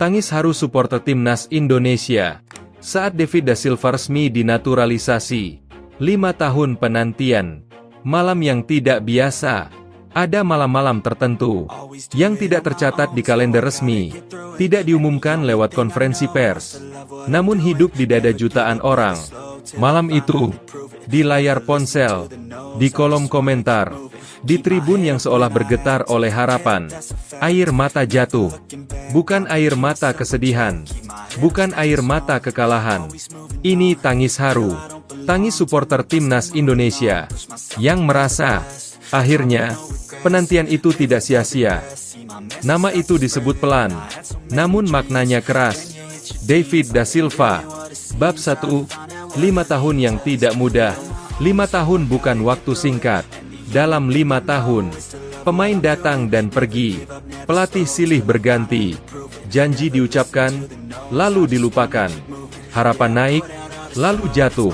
Tangis haru supporter timnas Indonesia saat David da Silva resmi dinaturalisasi. 5 tahun penantian, malam yang tidak biasa. Ada malam-malam tertentu yang tidak tercatat di kalender resmi, tidak diumumkan lewat konferensi pers, namun hidup di dada jutaan orang. Malam itu, di layar ponsel, di kolom komentar, di tribun yang seolah bergetar oleh harapan, air mata jatuh. Bukan air mata kesedihan, bukan air mata kekalahan. Ini tangis haru, tangis supporter timnas Indonesia yang merasa, akhirnya, penantian itu tidak sia-sia. Nama itu disebut pelan, namun maknanya keras. David da Silva, bab 1, 5 tahun yang tidak mudah. 5 tahun bukan waktu singkat. Dalam 5 tahun, pemain datang dan pergi, pelatih silih berganti, janji diucapkan, lalu dilupakan, harapan naik, lalu jatuh.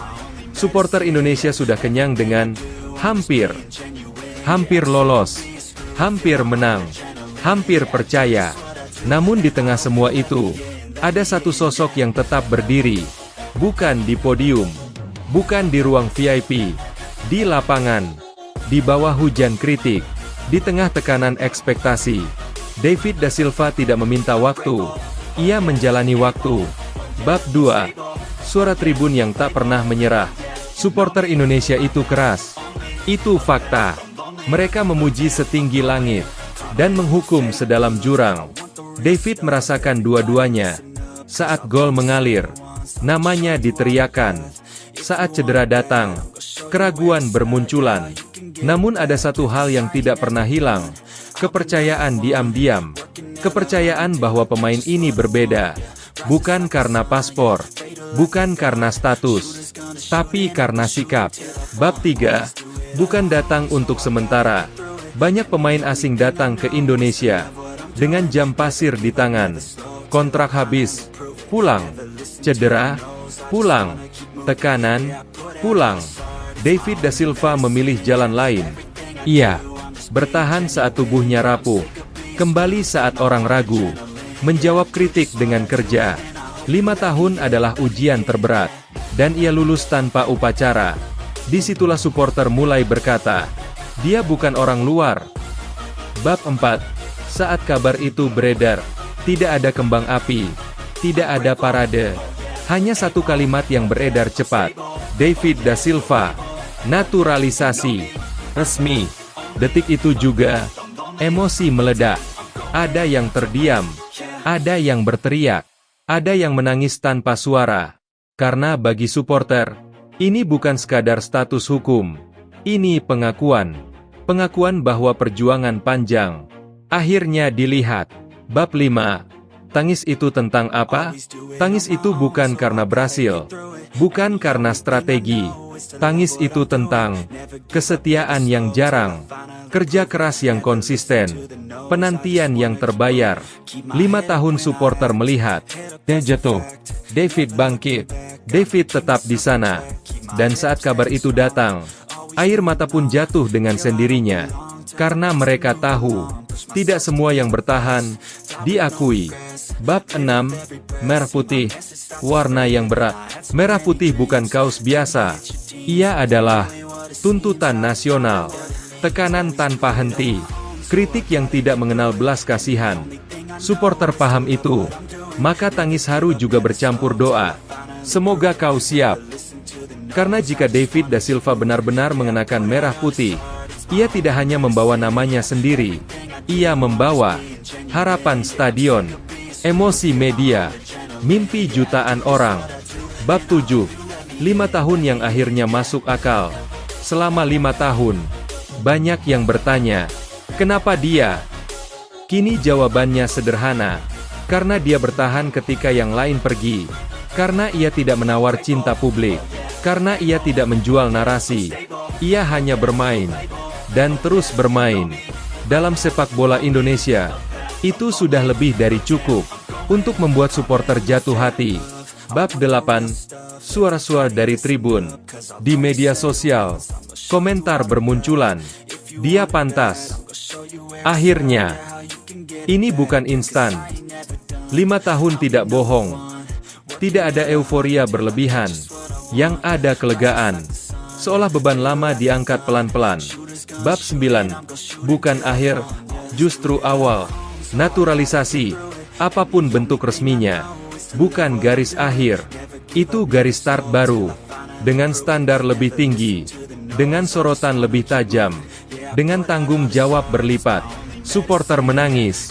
Supporter Indonesia sudah kenyang dengan hampir lolos, hampir menang, hampir percaya. Namun di tengah semua itu, ada satu sosok yang tetap berdiri, bukan di podium, bukan di ruang VIP, di lapangan, di bawah hujan kritik, di tengah tekanan ekspektasi. David da Silva tidak meminta waktu, ia menjalani waktu. Bab 2, suara tribun yang tak pernah menyerah. Supporter Indonesia itu keras, itu fakta. Mereka memuji setinggi langit, dan menghukum sedalam jurang. David merasakan dua-duanya. Saat gol mengalir, namanya diteriakan. Saat cedera datang, keraguan bermunculan. Namun ada satu hal yang tidak pernah hilang, kepercayaan diam-diam. Kepercayaan bahwa pemain ini berbeda, bukan karena paspor, bukan karena status, tapi karena sikap. Bab 3, bukan datang untuk sementara. Banyak pemain asing datang ke Indonesia, dengan jam pasir di tangan. Kontrak habis, pulang. Cedera, pulang. Tekanan, pulang. David da Silva memilih jalan lain. Ia bertahan saat tubuhnya rapuh, kembali saat orang ragu, menjawab kritik dengan kerja. 5 tahun adalah ujian terberat, dan ia lulus tanpa upacara. Disitulah supporter mulai berkata, dia bukan orang luar. Bab 4, saat kabar itu beredar, tidak ada kembang api, tidak ada parade, hanya satu kalimat yang beredar cepat. David da Silva, naturalisasi, resmi. Detik itu juga, emosi meledak. Ada yang terdiam, ada yang berteriak, ada yang menangis tanpa suara. Karena bagi supporter, ini bukan sekadar status hukum. Ini pengakuan. Pengakuan bahwa perjuangan panjang akhirnya dilihat. Bab 5, tangis itu tentang apa? Tangis itu bukan karena berhasil, bukan karena strategi. Tangis itu tentang kesetiaan yang jarang, kerja keras yang konsisten, penantian yang terbayar. 5 tahun supporter melihat, dia jatuh, David bangkit, David tetap di sana. Dan saat kabar itu datang, air mata pun jatuh dengan sendirinya. Karena mereka tahu, tidak semua yang bertahan, diakui. Bab 6, merah putih, warna yang berat. Merah putih bukan kaos biasa. Ia adalah tuntutan nasional, tekanan tanpa henti, kritik yang tidak mengenal belas kasihan. Supporter paham itu, maka tangis haru juga bercampur doa. Semoga kau siap. Karena jika David da Silva benar-benar mengenakan merah putih, ia tidak hanya membawa namanya sendiri, ia membawa harapan stadion, emosi media, mimpi jutaan orang. Bab 7, 5 tahun yang akhirnya masuk akal. Selama 5 tahun, banyak yang bertanya, kenapa dia? Kini jawabannya sederhana, karena dia bertahan ketika yang lain pergi, karena ia tidak menawar cinta publik, karena ia tidak menjual narasi, ia hanya bermain, dan terus bermain. Dalam sepak bola Indonesia, itu sudah lebih dari cukup, untuk membuat supporter jatuh hati. Bab 8, suara-suara dari tribun. Di media sosial, komentar bermunculan, dia pantas. Akhirnya, ini bukan instan. 5 5 tahun tidak bohong. Tidak ada euforia berlebihan. Yang ada kelegaan. Seolah beban lama diangkat pelan-pelan. Bab 9. Bukan akhir, justru awal. Naturalisasi, apapun bentuk resminya, bukan garis akhir. Itu garis start baru. Dengan standar lebih tinggi. Dengan sorotan lebih tajam. Dengan tanggung jawab berlipat. Supporter menangis.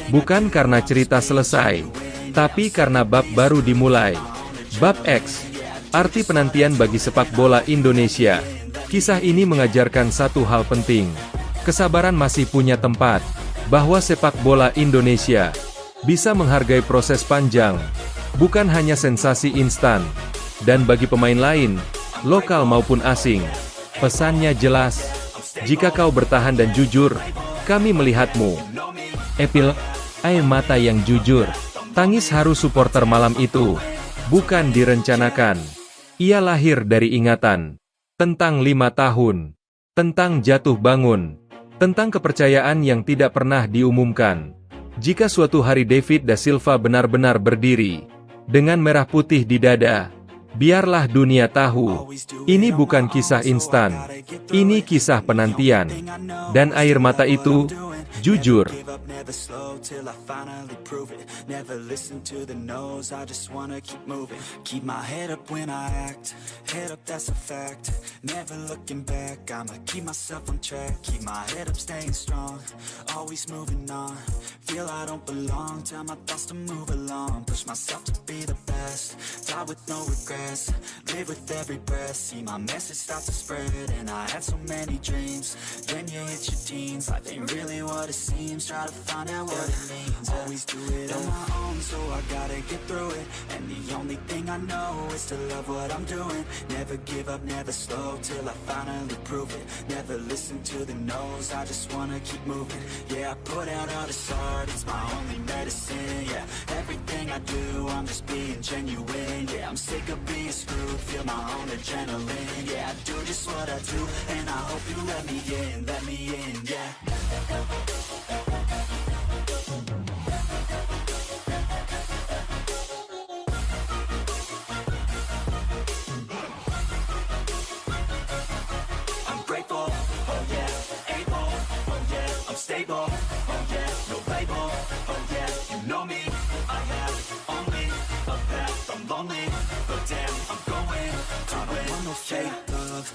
Bukan karena cerita selesai, tapi karena bab baru dimulai. Bab X. Arti penantian bagi sepak bola Indonesia. Kisah ini mengajarkan satu hal penting. Kesabaran masih punya tempat. Bahwa sepak bola Indonesia bisa menghargai proses panjang, bukan hanya sensasi instan. Dan bagi pemain lain, lokal maupun asing, pesannya jelas. Jika kau bertahan dan jujur, kami melihatmu. Epilog, air mata yang jujur. Tangis haru supporter malam itu bukan direncanakan. Ia lahir dari ingatan tentang 5 tahun, tentang jatuh bangun, tentang kepercayaan yang tidak pernah diumumkan. Jika suatu hari David da Silva benar-benar berdiri dengan merah putih di dada, biarlah dunia tahu, ini bukan kisah instan, ini kisah penantian. Dan air mata itu jujur. Never slow till I finally prove it. Never listen to the no's, I just wanna keep moving. Keep my head up when I act, head up that's a fact. Never looking back, I'ma keep myself on track. Keep my head up staying strong, always moving on. Feel I don't belong, tell my thoughts to move along. Push myself to be the best, die with no regrets. Live with every breath, see my message start to spread. And I had so many dreams, then you hit your teens. Life ain't really what it seems, try to find out what it means. Always do it on my own, so I gotta get through it. And the only thing I know is to love what I'm doing. Never give up, never slow, till I finally prove it. Never listen to the no's, I just wanna keep moving. Yeah, I put out all this art, it's my only medicine. Yeah, everything I do, I'm just being genuine. Yeah, I'm sick of being screwed, feel my own adrenaline. Yeah, I do just what I do, and I hope you let me in, yeah. Grateful, oh yeah, able, oh yeah, I'm stable, oh yeah, no label, oh yeah, you know me, I have only a path, I'm lonely, but damn, I'm going to win. I don't want no fake love.